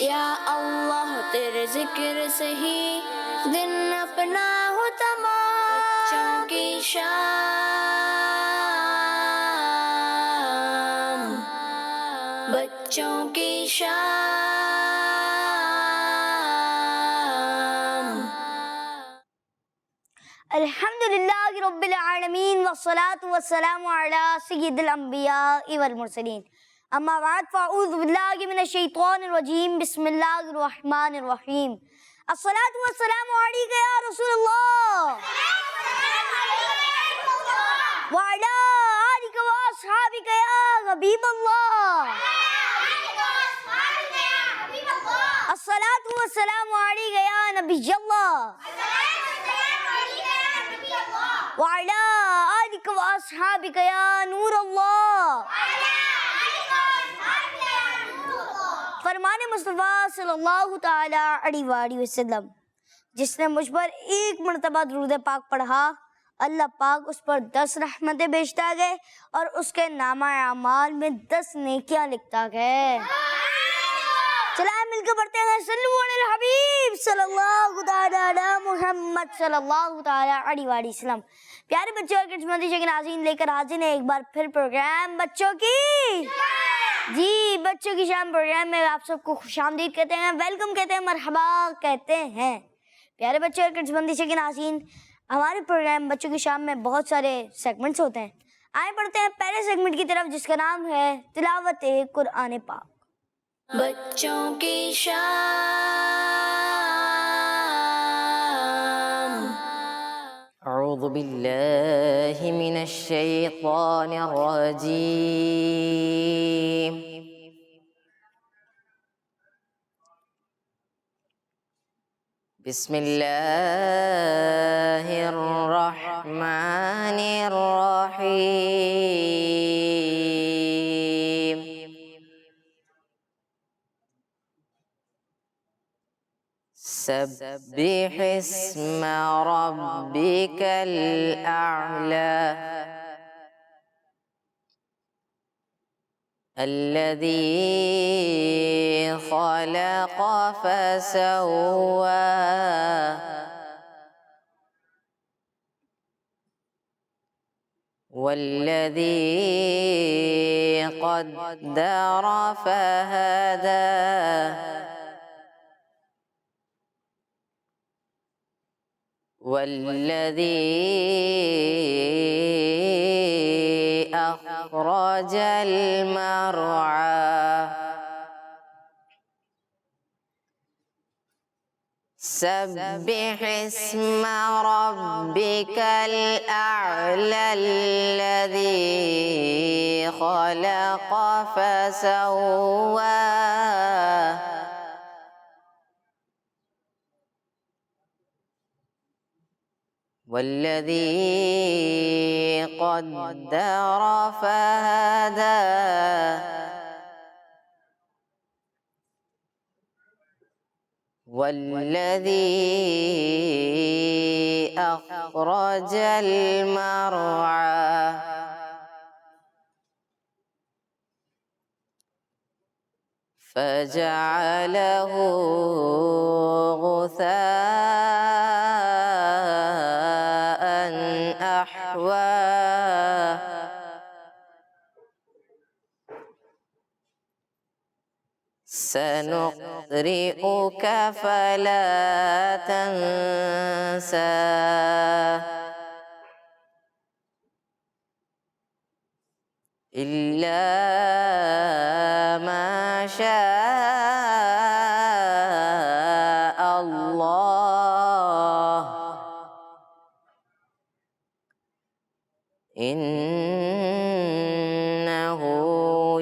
یا اللہ تیرے ذکر سے ہی دن اپنا ہو تمام، بچوں کی شام، بچوں کی شام۔ الحمدللہ رب العالمین والصلاة والسلام علی سید الانبیاء والمرسلین، اما بعد فاعوذ باللہ من الشیطان الرجیم، بسم اللہ الرحمن الرحیم۔ الصلاة والسلام علیک یا رسول اللہ وعلی آلک واصحابک یا حبیب اللہ۔ الصلاة والسلام علیک یا نبی اللہ وعلی آلک واصحابک یا نور اللہ۔ فرمان مصطفیٰ صلی اللہ تعالی علیہ وآلہ وسلم، جس نے مجھ پر ایک مرتبہ درود پاک پڑھا، اللہ پاک اس پر 10 رحمتیں بیچتا گئے اور اس کے نامہ اعمال میں 10 نیکیاں لکھتا گئے۔ چلائیں مل کے پڑھتے ہیں صلو علی الحبیب صلی اللہ تعالی علی محمد صلی اللہ تعالی علیہ وآلہ وسلم۔ پیارے بچوں اور کڈس مدرسے کے ناظرین، لے کر حاضر ہیں ایک بار پھر پروگرام بچوں کی جی بچوں کی شام پروگرام میں آپ سب کو خوش آمدید کہتے ہیں، ویلکم کہتے ہیں، مرحبا کہتے ہیں۔ پیارے بچوں اور کڈس مدرسے کے ناظرین، ہمارے پروگرام بچوں کی شام میں بہت سارے سیگمنٹس ہوتے ہیں۔ آئیں پڑھتے ہیں پہلے سیگمنٹ کی طرف، جس کا نام ہے تلاوت قرآن پاک۔ بچوں کی شام۔ اعوذ باللہ من الشیطان الرجیم۔ بسم اللہ الرحمن الرحیم۔ سبح اسم ربک الاعلی الذی خلق فسوى والذی قدر فہدى والذی أخرج المرعى سبح اسم ربك الأعلى الذي خلق فسوى والذي قدر فهدى والذي أخرج المرعى فجعله غثاء أحوى سنقرئك فلا تنسى إلا ما شاء الله إنه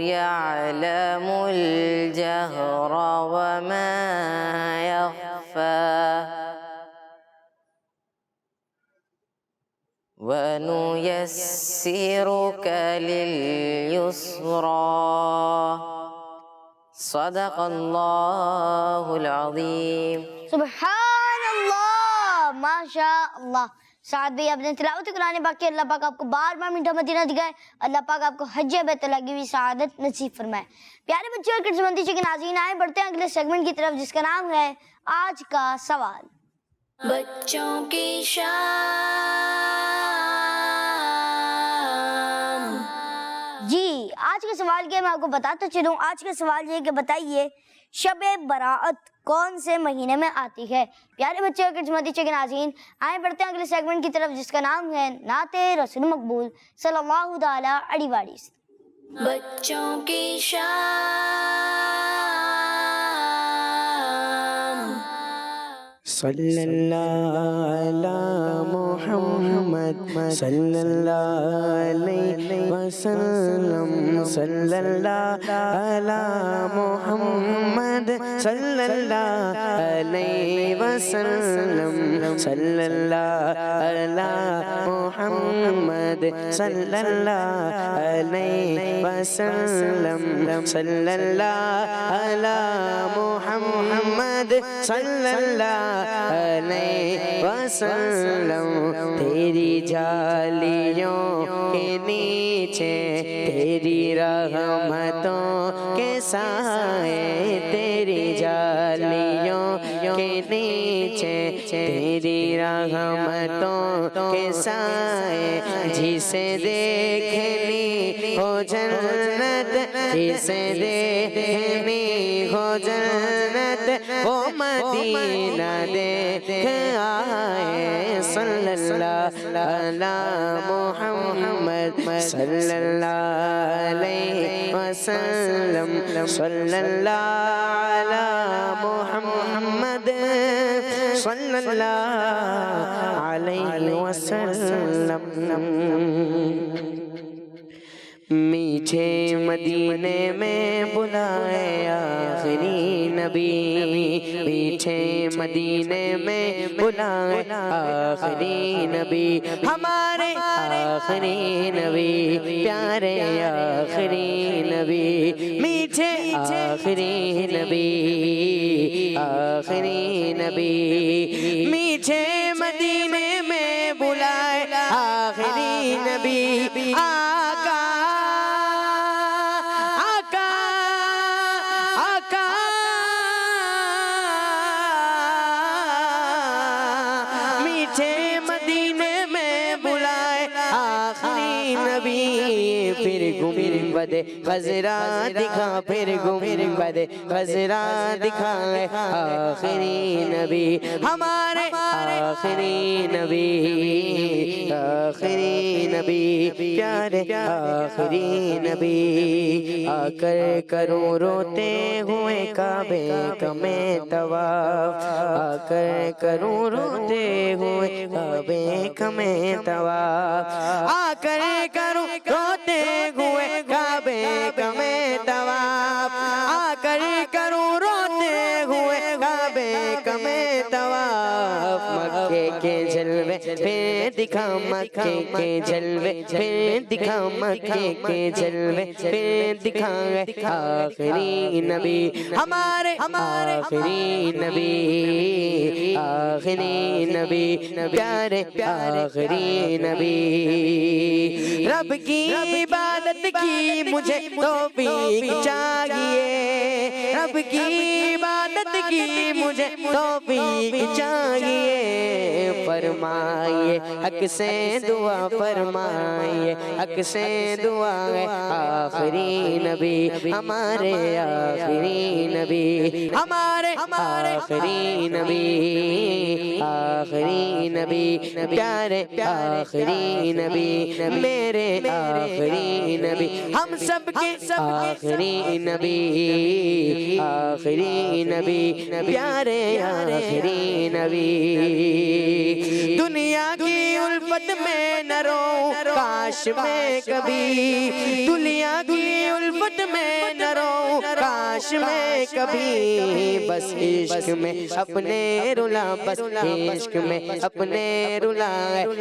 يعلم الجهر وما يخفى ونيسرك لليسرى صدق اللہ العظیم۔ سبحان اللہ، ماشاء اللہ، ساتھ بھی اپنے تلاوت قرآن پاک کے اللہ پاک آپ کو بار بار میٹھا مدینہ دکھائے، اللہ پاک آپ کو حج بیت اللہ کی بھی سعادت نصیب فرمائے۔ پیارے بچے اور کڈس مندی کے ناظرین، آئے بڑھتے ہیں اگلے سیگمنٹ کی طرف جس کا نام ہے آج کا سوال۔ بچوں کی شام، جی آج کے سوال کے میں آپ کو بتاتا چلوں۔ آج کا سوال یہ کہ بتائیے شب براءت کون سے مہینے میں آتی ہے؟ پیارے بچے اور کڈس مدی کے ناظرین، آئے بڑھتے ہیں اگلے سیگمنٹ کی طرف جس کا نام ہے نعت رسول مقبول صلی اللہ تعالیٰ علیہ وآلہ وسلم۔ بچوں کی شام، صلی اللہ علی محمد صلی اللہ علیہ وسلم، صلی اللہ علی محمد صلی اللہ علیہ وسلم، صلی اللہ علی محمد صلی اللہ علیہ وسلم، صلی اللہ علی محمد صلی اللہ علیہ وسلم۔ تیری جالیوں کے نیچے تیری رحمتوں کے سائے، تیری جالیوں کے نیچے تیری رحمتوں کے سائے، جسے دیکھنی ہو جنت، جسے دیکھنی ہو جنت، وہ مدینہ دیکھ آئے۔ صلی اللہ علی محمد صلی اللہ علیہ وسلم، صلی اللہ علی محمد صلی اللہ علیہ وسلم۔ میٹھے مدینے میں بلائے آخری نبی، میٹھے مدینے میں بلائے آخری نبی، ہمارے آخری نبی، پیارے آخری نبی، میٹھے آخری نبی، آخری نبی، میٹھے مدینے میں بلائے آخری نبی، آقا پھر گنبد خضرا دکھا، پھر گنبد خضرا دکھائے آخری نبی، ہمارے آخری نبی، آخری نبی، پیارے آخری نبی۔ آ کر کروں روتے ہوئے کعبے کا میں طواف، آ کر کروں روتے ہوئے کعبے کا میں طواف، آ کر کروں روتے ہوئے کعبے کا میں طواف، آ کر کروں روتے ہوئے کعبے کا میں طواف۔ مکے کے جلوے پھر دکھا، مکے کے جلوے پھر دکھا، مکے کے جلوے پھر دکھائے آخری نبی، ہمارے آخری نبی، آخری نبی، پیارے آخری نبی۔ رب کی عبادت کی مجھے توفیق چاہیے، رب کی عبادت کی مجھے توفیق چاہیے، فرمائیے حق سے دعا، فرمائیے حق سے دعا ہے آخری نبی، ہمارے آخری نبی، ہمارے آخری نبی، آخری نبی، پیارے آخری نبی، میرے آخری نبی، ہم سب کے آخری نبی، آخری نبی، پیارے آخری نبی۔ دنیا کی الفت میں نہ رو کاش میں کبھی، دنیا کی الفت میں نہ رو کاش میں کبھی، بس عشق میں اپنے رلا، بس عشق میں اپنے رلا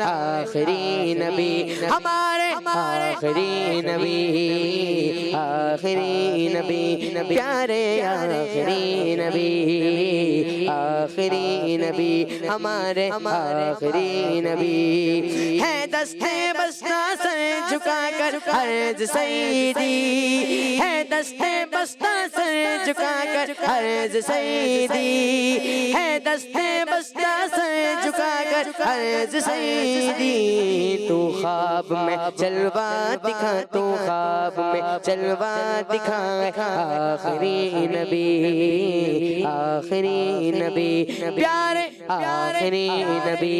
آخری نبی، ہمارے آخری نبی، آخری نبی، پیارے آخری نبی، آخری نبی، ہمارے آخری نبی۔ نبی ہے دستے بستہ سر جھکا کر عرض سیدی ہے دستے بستہ سر جھکا کر عرض سیدی ہے دستے بستہ سر جھکا کر عرض سیدی تو خواب میں جلوہ دکھا تو خواب میں جلوہ دکھا آخری نبی آخری نبی پیارے آخری نبی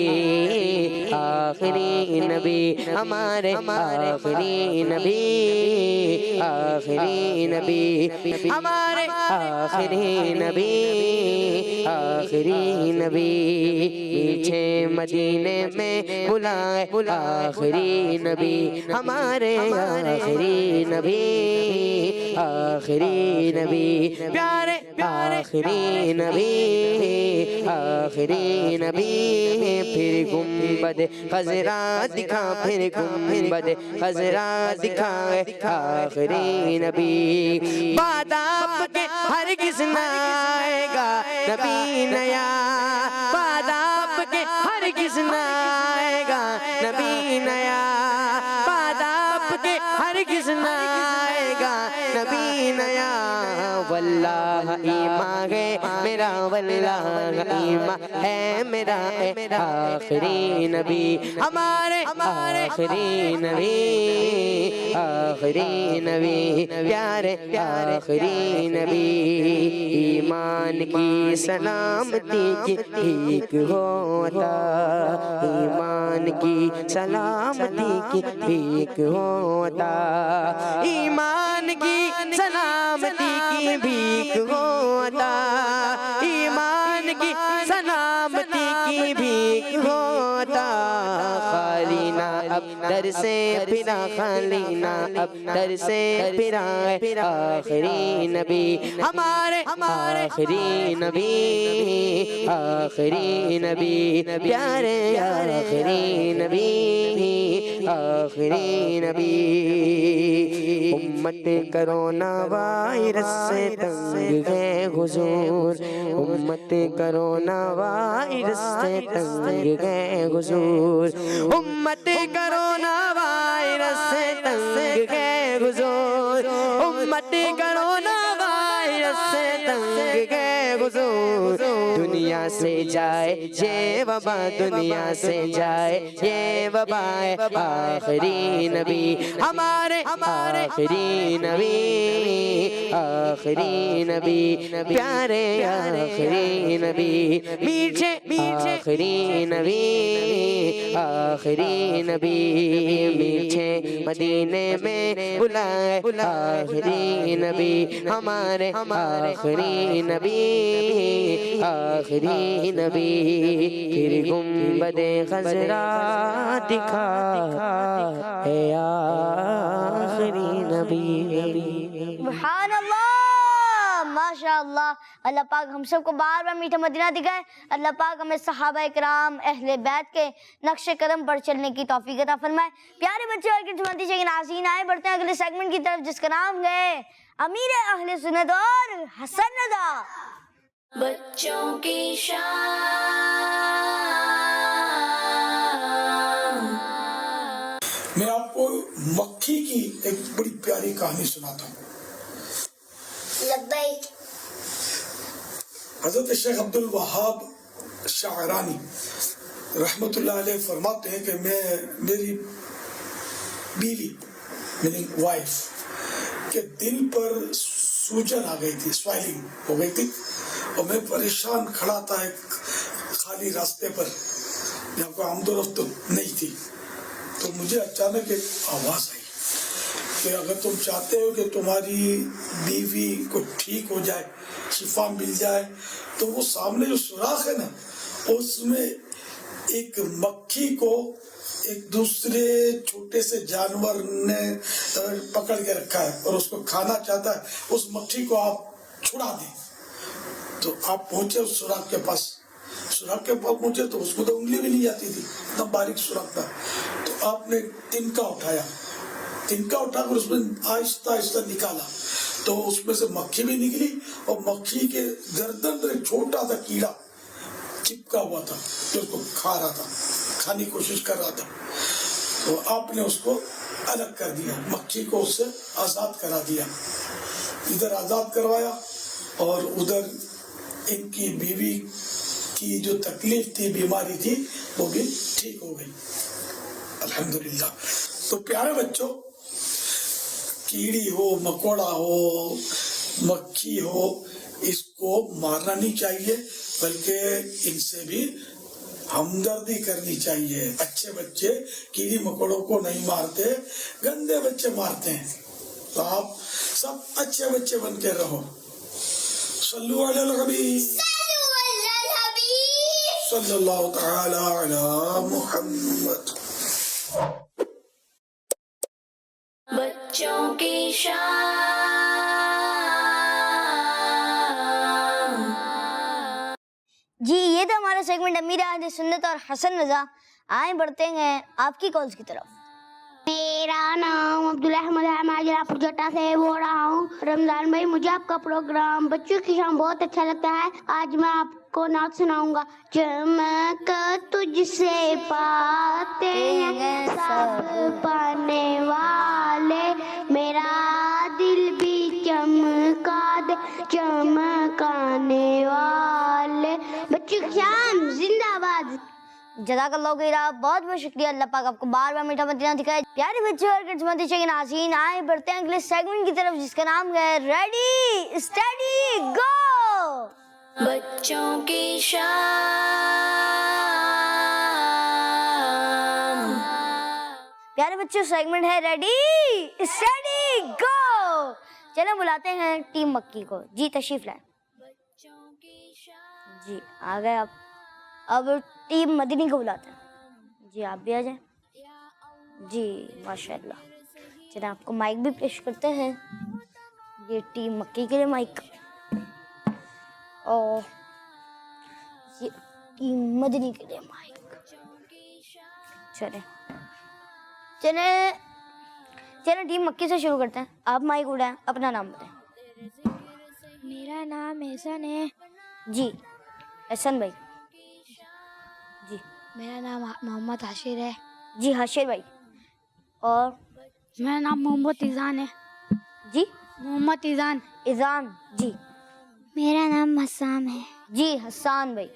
آخری نبی ہمارے آخری نبی آخری نبی ہمارے آخری نبی آخری نبی پیچھے مدینے میں بلائے آخری نبی ہمارے آخری نبی آخری نبی پیارے آخری نبی آخری نبی پھر گنبد خضرا دکھا پھر گنبد خضرا دکھائے آخری نبی بعد آپ کے ہرگز نہ آئے گا نبی نیا بعد آپ کے ہرگز نہ آئے گا نبی نیا بعد آپ کے ہرگز نہ آئے گا نبی نیا واللہ ایمان ہے میرا واللہ ایمان ہے میرا آخری نبی ہمارے آخری نبی آخری نبی پیارے آخری نبی ایمان کی سلامتی کی ٹھیک ہوتا ایمان کی سلامتی کی ٹھیک ہوتا ایمان کی سلامتی کی بھیک ہوتا ایمان کی سلامتی کی بھیک ہوتا خالی نہ اب در سے پھرا خالی نہ اب در سے پھرا آخری نبی ہمارے آخری نبی آخری نبی پیارے آخری نبی آخری نبی امت کرونا وائرس سے تنگ ہے حضور امت کرونا وائرس سے تنگ ہے حضور امت کرونا وائرس سے تنگ ہے حضور امت کرونا وائرس سے تنگ ہے حضور دنیا سے جائے یہ وبا دنیا سے جائے یہ وبا آخری نبی ہمارے آخری نبی آخری نبی پیارے آخری نبی میٹھے آخری نبی آخری نبی میٹھے مدینے میں بلائے آخری نبی ہمارے آخری نبی آخری نبی پھر گنبد خضرا دکھا اے آخری نبی سبحان اللہ ماشاء اللہ اللہ پاک ہم سب کو بار بار میٹھا مدینہ دکھائے اللہ پاک ہمیں صحابہ کرام اہل بیت کے نقش قدم پر چلنے کی توفیق عطا فرمائے پیارے بچے اور کچھ کے ناظرین آئے بڑھتے ہیں اگلے سیگمنٹ کی طرف جس کا نام ہے امیر اہل سنت اور حسن رضا بچوں کی شان میں آپ کو مکھی کی ایک بڑی پیاری کہانی سناتا ہوں لبیک حضرت شیخ عبد الوہاب شاعرانی رحمت اللہ علیہ فرماتے ہیں کہ میری بیوی میری وائف کے دل پر سوجن آ گئی تھی سوائلنگ ہو گئی تھی اور میں پریشان کھڑا تھا ایک خالی راستے پر جہاں کوئی آمد و رفت نہیں تھی تو مجھے اچانک ایک آواز آئی کہ اگر تم چاہتے ہو کہ تمہاری بیوی کو ٹھیک ہو جائے شفا مل جائے تو وہ سامنے جو سوراخ ہے نا اس میں ایک مکھی کو ایک دوسرے چھوٹے سے جانور نے پکڑ کے رکھا ہے اور اس کو کھانا چاہتا ہے اس مکھی کو آپ چھڑا دیں تو آپ پہنچے اس سوراخ کے پاس پہنچے تو اس کو تو انگلی بھی نہیں جاتی تھی اتنا باریک سوراخ تھا تو آپ نے تنکا اٹھا کر اس میں آہستہ آہستہ نکالا تو اس میں سے مکھی بھی نکلی اور مکھی کے گردن پر ایک چھوٹا سا کیڑا چپکا ہوا تھا جو اس کو کھا رہا تھا کھانے کی کوشش کر رہا تھا، تو آپ نے اس کو الگ کر دیا، مکھی کو اس سے آزاد کرا دیا، ادھر آزاد کروایا اور ادھر ان کی بیوی کی جو تکلیف تھی، بیماری تھی، وہ بھی ٹھیک ہو گئی الحمدللہ۔ تو پیارے بچوں، کیڑی ہو، مکوڑا ہو، مکھی ہو، اس کو مارنا نہیں چاہیے، بلکہ ان سے بھی ہمدردی کرنی چاہیے۔ اچھے بچے کیڑی مکوڑوں کو نہیں مارتے، گندے بچے مارتے ہیں۔ تو آپ سب اچھے بچے بن کے رہو۔ صلو علی الحبیب صلی اللہ تعالی علی محمد۔ بچوں کی شان، جی یہ تھا ہمارا سیگمنٹ امیر اہل سنت اور حسن رضا۔ آئیں بڑھتے ہیں آپ کی کالز کی طرف۔ میرا نام عبدالاحمد ہے، میں جلال جٹا سے بول رہا ہوں۔ رمضان بھائی، مجھے آپ کا پروگرام بچوں کی شان بہت اچھا لگتا ہے۔ آج میں آپ کو نعت سناؤں گا۔ چمک تجھ سے پاتے ہیں سب پانے والے، میرا دل بھی چمکا دے چمکانے والے۔ بچوں کی شان زندہ باد۔ جزاک اللہ خیرہ، بہت بہت شکریہ۔ اللہ پاک آپ کو بار بار میٹھا مدینہ دکھائے۔ پیارے بچوں اور خدمت کے ناظرین، آئیں بڑھتے ہیں اگلے سیگمنٹ کی طرف جس کا نام ہے ریڈی اسٹڈی گو۔ بچوں کی شان۔ پیارے بچوں، سیگمنٹ ہے ریڈی اسٹڈی گو۔ چلیں بلاتے ہیں ٹیم مکی کو۔ جی تشریف لائیں۔ جی آ گئے آپ۔ اب ٹیم مدنی کو بلاتے ہیں۔ جی آپ بھی آ جائیں۔ جی ماشاء اللہ۔ چلیں آپ کو مائک بھی پیش کرتے ہیں۔ یہ ٹیم مکی کے لیے مائک، اور یہ ٹیم مدنی کے لیے مائک۔ چلیں ٹیم مکی سے شروع کرتے ہیں۔ آپ مائک اڑائیں، اپنا نام بتائیں۔ میرا نام احسن ہے۔ جی احسن بھائی۔ جی میرا نام محمد حاشر ہے۔ جی حاشر بھائی۔ اور میرا نام محمد ایزان ہے۔ جی محمد ایزان۔ ایزان۔ جی میرا نام حسام ہے۔ جی حسان بھائی۔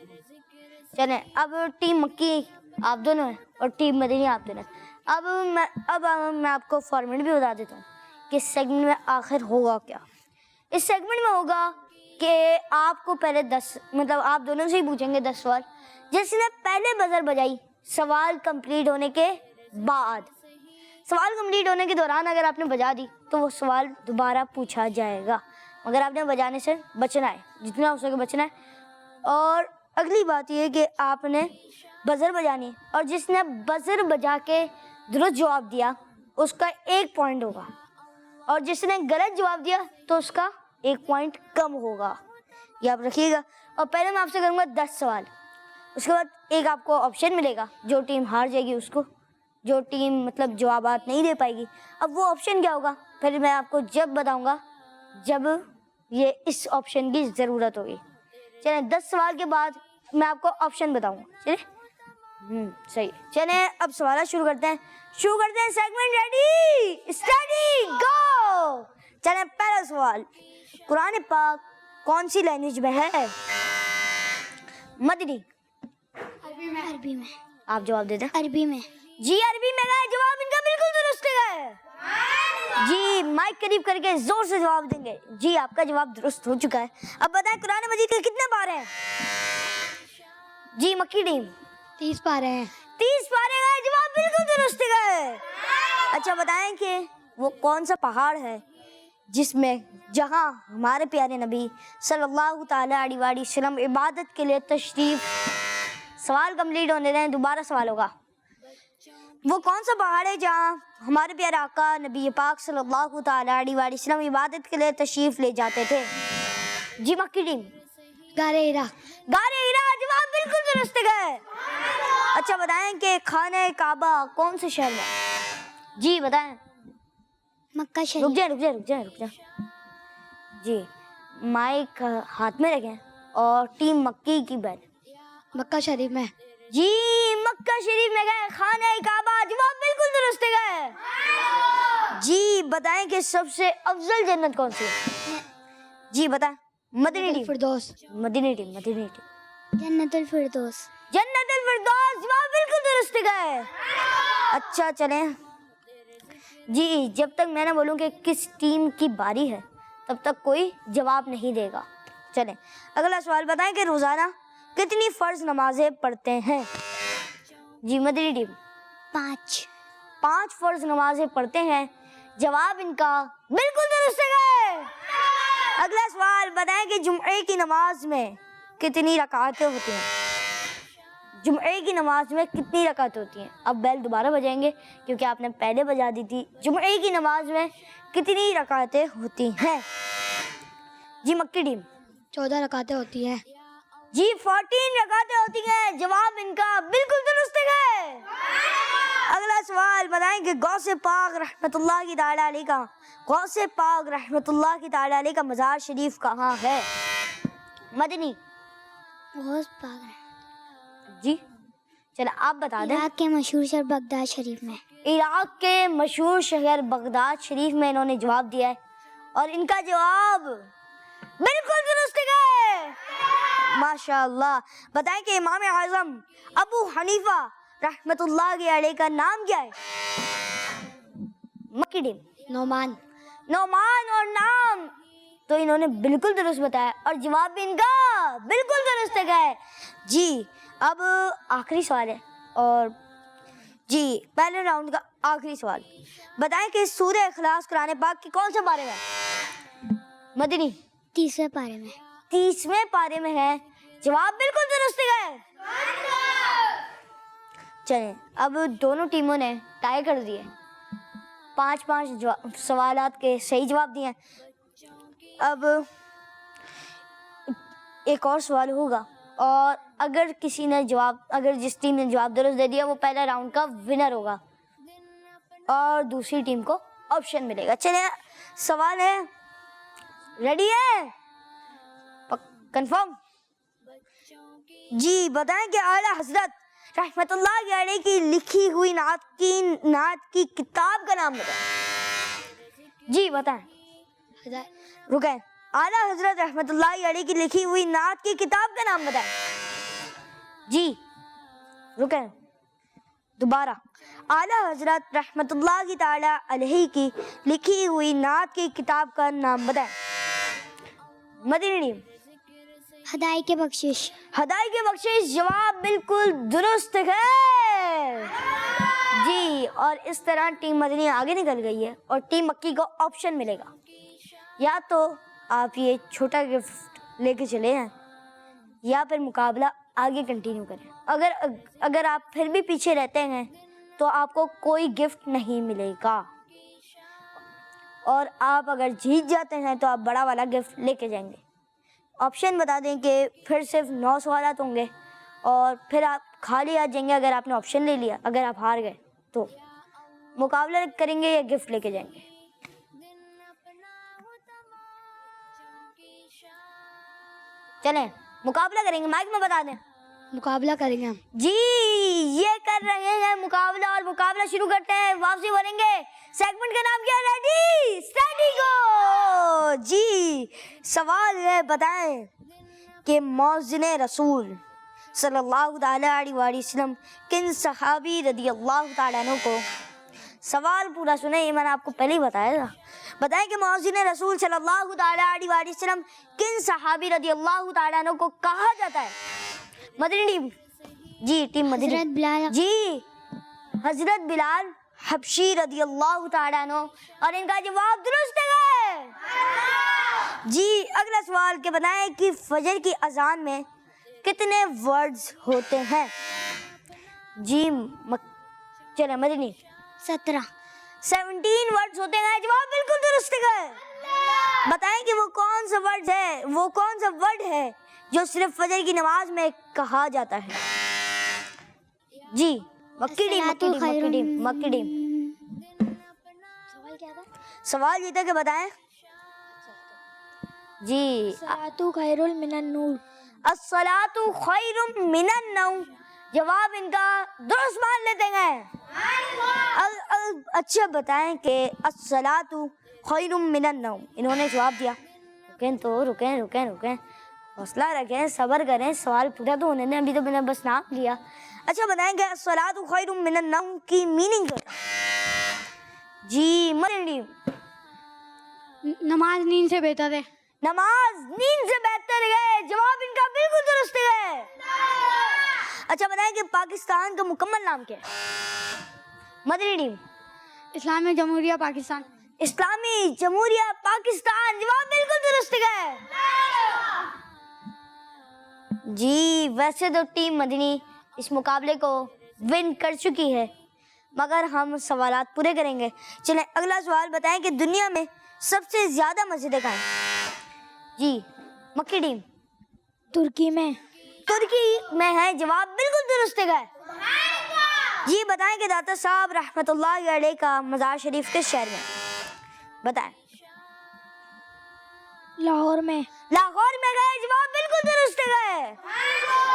چلیں اب ٹیم مکی آپ دونوں ہیں اور ٹیم مدنی آپ دونوں ہیں۔ اب میں آپ کو فارمیٹ بھی بتا دیتا ہوں کہ اس سیگمنٹ میں آخر ہوگا کیا۔ اس سیگمنٹ میں ہوگا کہ آپ کو پہلے آپ دونوں سے ہی پوچھیں گے 10 سوال۔ جس نے پہلے بزر بجائی، سوال کمپلیٹ ہونے کے بعد، سوال کمپلیٹ ہونے کے دوران اگر آپ نے بجا دی تو وہ سوال دوبارہ پوچھا جائے گا، مگر آپ نے بجانے سے بچنا ہے، جتنا ہو سکے بچنا ہے۔ اور اگلی بات یہ ہے کہ آپ نے بزر بجانی ہے، اور جس نے بزر بجا کے درست جواب دیا اس کا 1 پوائنٹ ہوگا، اور جس نے غلط جواب دیا تو اس کا 1 پوائنٹ کم ہوگا۔ یہ آپ رکھیے گا۔ اور پہلے میں آپ سے کروں گا 10 سوال، اس کے بعد ایک آپ کو آپشن ملے گا، جو ٹیم ہار جائے گی اس کو، جو ٹیم جوابات نہیں دے پائے گی۔ اب وہ آپشن کیا ہوگا پھر میں آپ کو جب بتاؤں گا، جب یہ اس آپشن کی ضرورت ہوگی۔ چلیں 10 سوال کے بعد میں آپ کو آپشن بتاؤں گا۔ چلیں صحیح۔ چلیں اب سوالات شروع کرتے ہیں سیگمنٹ ریڈی اسٹڈی گو۔ چلیں پہلا سوال، قرآن پاک کون سی لینگویج میں ہے؟ مدنی۔ عربی میں۔ آپ جواب دے دیں۔ عربی میں۔ جی عربی میں ہے جواب، ان کا بالکل درست ہے۔ جی مائک قریب کر کے زور سے جواب دیں گے۔ جی آپ کا جواب درست ہو چکا ہے۔ اب بتائیں قرآن مجید کے کتنے پارے ہیں؟ جی مکی ٹیم 30 پارے ہیں۔ 30 پارے ہیں، جواب بالکل درست ہے۔ اچھا بتائیں کہ وہ کون سا پہاڑ ہے جہاں ہمارے پیارے نبی صلی اللہ تعالی علیہ وآلہ وسلم عبادت کے لیے تشریف۔ سوال کمپلیٹ ہونے دیں، دوبارہ سوال ہوگا۔ وہ کون سا پہاڑ ہے جہاں ہمارے پیارے آقا نبی پاک صلی اللہ تعالی علیہ وآلہ وسلم عبادت کے لیے تشریف لے جاتے تھے؟ جی مکی ٹیم غار ہرا۔ غار ہرا، جواب بالکل درست ہے۔ اچھا بتائیں کہ خانہ کعبہ کون سے شہر میں؟ جی بتائیں۔ مکہ رک شریف۔ جائیں۔ جی مائک ہاتھ میں رکھیں اور ٹیم مکی کی بیل۔ مکہ شریف میں۔ جی مکہ شریف میں گئے، خانہ کعبہ، جواب بالکل درست ہے۔ جی بتائیں کہ سب سے افضل جنت کون سی ہے؟ جی بتائیں۔ مدنی ٹیم، الفردوس، مدنی ٹیم، مدنی ٹیم۔ جنت الفردوس۔ جنت الفردوس، جواب بالکل درست ہے۔ اچھا چلیں جی، جب تک میں نہ بولوں کہ کس ٹیم کی باری ہے تب تک کوئی جواب نہیں دے گا۔ چلیں اگلا سوال بتائیں کہ روزانہ کتنی فرض نمازیں پڑھتے ہیں؟ جی مدنی ٹیم۔ 5۔ 5 فرض نمازیں پڑھتے ہیں، جواب ان کا بالکل درست ہے۔ اگلا سوال بتائیں کہ جمعے کی نماز میں کتنی رکعتیں ہوتی ہیں؟ جمعے کی نماز میں کتنی رکعتیں ہوتی ہیں؟ اب بیل دوبارہ بجائیں گے کیونکہ آپ نے پہلے بجا دی تھی۔ جمعے کی نماز میں کتنی رکعتیں ہوتی ہیں؟ جی مکی ٹیم۔ 14 رکعتیں ہوتی ہیں۔ جی 14 رکعتیں ہوتی ہیں، جواب ان کا بالکل درست ہے۔ اگلا سوال بتائیں کہ غوث پاک رحمت اللہ کی تعالی علیہ کا، غوث پاک رحمت اللہ کی تعالی علیہ کا مزار شریف کہاں ہے؟ مدنی۔ غوث پاک جی چلیں آپ بتا دیں۔ عراق کے مشہور شہر بغداد شریف میں۔ عراق کے مشہور شہر بغداد شریف میں انہوں نے جواب دیا ہے اور ان کا جواب بالکل درست ہے۔ ماشاء اللہ۔ بتائیں کہ امام اعظم ابو حنیفہ رحمت اللہ علیہ کا نام کیا ہے؟ مکی ٹیم۔ نعمان۔ نعمان، اور نام تو انہوں نے بالکل درست بتایا اور جواب بھی ان کا بالکل درست ہے۔ جی اب آخری سوال ہے اور جی پہلے راؤنڈ کا آخری سوال بتائیں کہ سورہ اخلاص قرآن پاک کی کون سے پارے میں ہے؟ مدنی۔ 30ویں پارے میں۔ 30ویں پارے میں ہے، جواب بالکل درست ہے۔ چلیں اب دونوں ٹیموں نے ٹائی کر دیے، 5 سوالات کے صحیح جواب دیے۔ اب ایک اور سوال ہوگا اور اگر جس ٹیم نے جواب درست دے دیا وہ پہلا راؤنڈ کا ونر ہوگا اور دوسری ٹیم کو آپشن ملے گا۔ چلیں سوال ہے، ریڈی ہے؟ کنفرم؟ جی بتائیں کہ اعلیٰ حضرت رحمت اللہ علیہ کی لکھی ہوئی نعت کی کتاب کا نام بتائیں۔ جی بتائیں، رکیں۔ اعلیٰ حضرت رحمت اللہ علیہ کی لکھی ہوئی نعت کی کتاب کا نام بتائیں۔ جی رکیں، دوبارہ۔ اعلیٰ حضرت رحمت اللہ کی تعالی علیہ کی لکھی ہوئی نعت کی کتاب کا نام بتائیں۔ مدنی ٹیم۔ ہدایت کے بخشش۔ ہدایت کے بخشش، جواب بالکل درست ہے۔ جی اور اس طرح ٹیم مدنی آگے نکل گئی ہے اور ٹیم مکی کو آپشن ملے گا، یا تو آپ یہ چھوٹا گفٹ لے کے چلے ہیں یا پھر مقابلہ آگے کنٹینیو کریں۔ اگر آپ پھر بھی پیچھے رہتے ہیں تو آپ کو کوئی گفٹ نہیں ملے گا، اور آپ اگر جیت جاتے ہیں تو آپ بڑا والا گفٹ لے کے جائیں گے۔ آپشن بتا دیں کہ پھر صرف 9 سوالات ہوں گے اور پھر آپ خالی آ جائیں گے اگر آپ نے آپشن لے لیا۔ اگر آپ ہار گئے تو مقابلہ کریں گے یا گفٹ لے کے جائیں گے۔ چلیں مقابلہ کریں گے، مائک میں بتا دیں۔ مقابلہ کریں گے ہم۔ جی یہ کر رہے ہیں مقابلہ، اور مقابلہ شروع کرتے ہیں، واپسی بولیں گے۔ سیگمنٹ کا نام کیا ہے؟ ریڈی اسٹڈی گو۔ جی سوال ہے، بتائیں کہ موزن رسول صلی اللہ تعالیٰ علیہ وآلہ وسلم کن صحابی رضی اللہ تعالیٰ عنہ کو، سوال پورا سنیں، یہ میں نے آپ کو پہلے ہی بتایا تھا۔ بتائیں کہ موزن رسول صلی اللہ تعالیٰ علیہ وآلہ وسلم کن صحابی رضی اللہ تعالیٰ عنہ کو کہا جاتا ہے؟ مدنی ٹیم۔ جی ٹیم مدنی۔ حضرت بلال۔ جی حضرت بلال حبشی رضی اللہ تعالیٰ عنہ، اور ان کا جواب درست ہے۔ جی اگلا سوال کہ بتائیں کہ فجر کی اذان میں کتنے ورڈز ہوتے ہیں؟ جی چلیں مدنی۔ 17 ورڈز ہوتے ہیں، جواب بالکل درست ہے۔ بتائیں کہ وہ کون سا ورڈ ہے جو صرف فجر کی نماز میں کہا جاتا ہے؟ جی مکی ٹیم۔ سوال یہ تھا کہ بتائیں۔ جی الصلاۃ خیر من النوم۔ الصلاۃ خیر من النوم، جواب ان کا درست مان لیتے ہیں. اچھا بتائیں کہ الصلاۃ خیر من النوم. انہوں نے جواب دیا. رکیں حوصلہ رکھیں, صبر کریں, سوال پورا تو ہونے دیں, ابھی تو میں نے بس نام لیا. اچھا بتائیں کہ الصلاۃ خیر من النوم کی میننگ کیا؟ جی مریم. نماز نیند سے بہتر ہے. نماز نیند سے بہتر ہے. جواب ان کا بالکل درست ہے. اچھا بتائیں کہ پاکستان کا مکمل نام کیا ہے؟ مدنی ٹیم. اسلامی جمہوریہ پاکستان. اسلامی جمہوریہ پاکستان. جواب بالکل درست ہے. جی ویسے تو ٹیم مدنی اس مقابلے کو ون کر چکی ہے, مگر ہم سوالات پورے کریں گے. چلیں اگلا سوال بتائیں کہ دنیا میں سب سے زیادہ مسجدیں کہاں ہیں؟ جی مکی ٹیم. ترکی میں. ترکی میں ہے. جواب بالکل درست ہے. جی بتائیں کہ داتا صاحب رحمۃ اللہ علیہ کا مزار شریف کس شہر میں؟ بتائیں. لاہور میں. لاہور میں گئے. جواب بالکل درست ہے.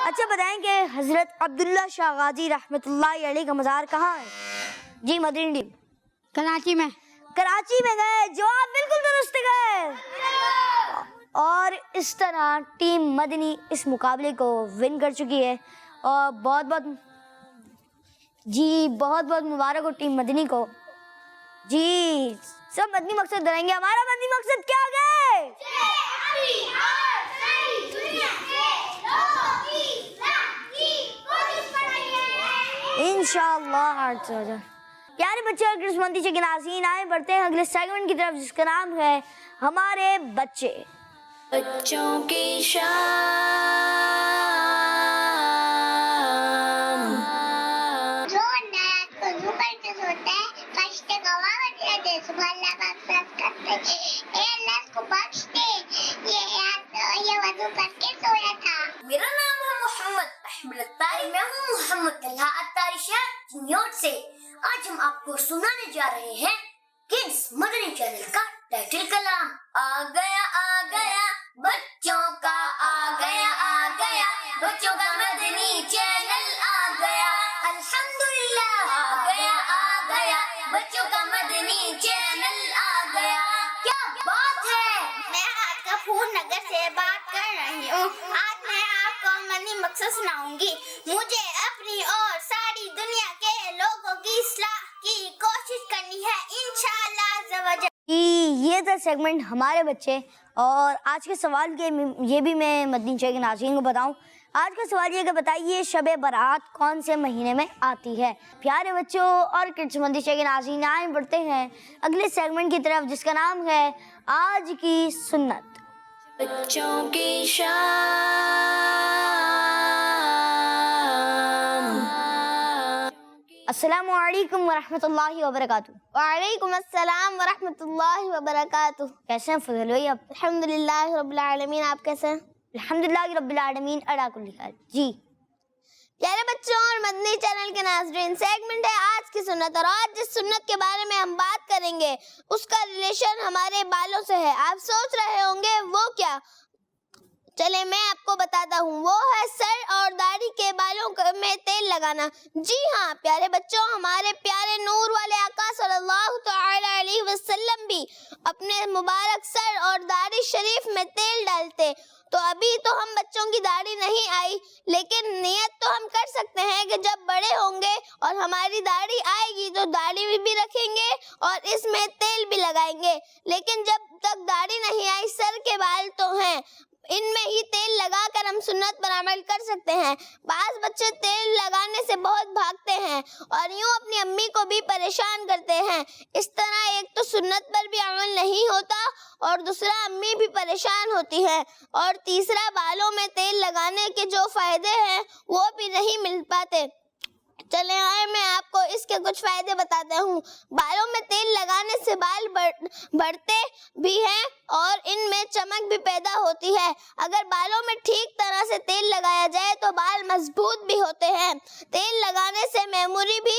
اچھا بتائیں کہ حضرت عبداللہ شاہ غازی رحمۃ اللہ علیہ کا مزار کہاں ہے؟ جی مدنی ٹیم. کراچی میں. کراچی میں گئے. جواب بالکل درست ہے. اور اس طرح ٹیم مدنی اس مقابلے کو ون کر چکی ہے, اور بہت بہت مبارک ہو ٹیم مدنی کو. جی سب مدنی مقصد دیں گے. ہمارا مدنی مقصد کیا گئے؟ انشاءاللہ. پیارے بچے اور کرسمنتی کے ناظرین, آئے بڑھتے ہیں اگلے سیگمنٹ کی طرف جس کا نام ہے ہمارے بچے. بچوں کی شان. جو نات کو جو کرتے سوتے ہیں کشت گواہ رہتے صبح اللہ پاک پرس کرتے اے اللہ اس کو بخش دے. یہ وضو کر کے سویا تھا. میرا نام ہے محمد احمد الطاری. میں ہوں محمد طلحہ الطاری شہر چنیوٹ سے. آج ہم آپ کو سنانے جا رہے ہیں کڈس مدنی چینل کا ٹائٹل کلام. آ گیا بچوں کا, آ گیا بچوں کا مدنی چینل آ گیا. الحمدللہ آ گیا بچوں کا مدنی چینل آ گیا. کیا بات ہے. میں آج کا پھول نگر سے بات کر رہی ہوں. آج میں آپ کو مدنی مقصد سناؤں گی. مجھے اپنی اور ساری دنیا کے لوگوں کی اصلاح کی کوشش کرنی ہے انشاءاللہ عز و جل. یہ تھا سیگمنٹ ہمارے بچے. اور آج کے سوال کے یہ بھی میں مدنی چینل کے ناظرین کو بتاؤں. آج کا سوال یہ کہ بتائیے شب برات کون سے مہینے میں آتی ہے؟ پیارے بچوں اور کڈس مدنی چینل کے ناظرین, آئے بڑھتے ہیں اگلے سیگمنٹ کی طرف جس کا نام ہے آج کی سنت. بچوں کی شان. السلام علیکم ورحمۃ اللہ وبرکاتہ. وعلیکم السلام ورحمۃ اللہ وبرکاتہ. کیسے ہیں فضل بھائی آپ؟ الحمدللہ رب العالمین. آپ کیسے ہیں؟ الحمدللہ رب العالمین علی کل حال. جی پیارے بچوں اور مدنی چینل کے ناظرین, سیگمنٹ ہے آج کی سنت. اور آج جس سنت کے بارے میں ہم بات کریں گے اس کا ریلیشن ہمارے بالوں سے ہے. آپ سوچ رہے ہوں گے وہ کیا؟ چلے میں آپ کو بتاتا ہوں. وہ ہے سر اور داڑھی کے بالوں میں تیل لگانا. جی ہاں پیارے بچوں, ہمارے پیارے نور والے آقا صلی اللہ تعالی علیہ وسلم بھی اپنے مبارک سر اور داڑھی شریف میں تیل ڈالتے. تو ابھی تو ہم بچوں کی داڑھی نہیں آئی, لیکن نیت تو ہم کر سکتے ہیں کہ جب بڑے ہوں گے اور ہماری داڑھی آئے گی تو داڑھی بھی رکھیں گے اور اس میں تیل بھی لگائیں گے. لیکن جب تک داڑھی نہیں آئی, سر کے بال تو ہیں, ان میں ہی تیل لگا کر ہم سنت پر عمل کر سکتے ہیں. بعض بچے تیل لگانے سے بہت بھاگتے ہیں اور یوں اپنی امی کو بھی پریشان کرتے ہیں. اس طرح ایک تو سنت پر بھی عمل نہیں ہوتا اور دوسرا امی بھی پریشان ہوتی ہے, اور تیسرا بالوں میں تیل لگانے کے جو فائدے ہیں وہ بھی نہیں مل پاتے. چلیں آئے میں آپ کو اس کے کچھ فائدے بتاتا ہوں. بالوں میں تیل لگانے سے بال بڑھتے بھی ہیں اور ان میں چمک بھی پیدا ہوتی ہے. اگر بالوں میں ٹھیک طرح سے تیل لگایا جائے تو بال مضبوط بھی ہوتے ہیں. تیل لگانے سے میموری بھی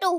2,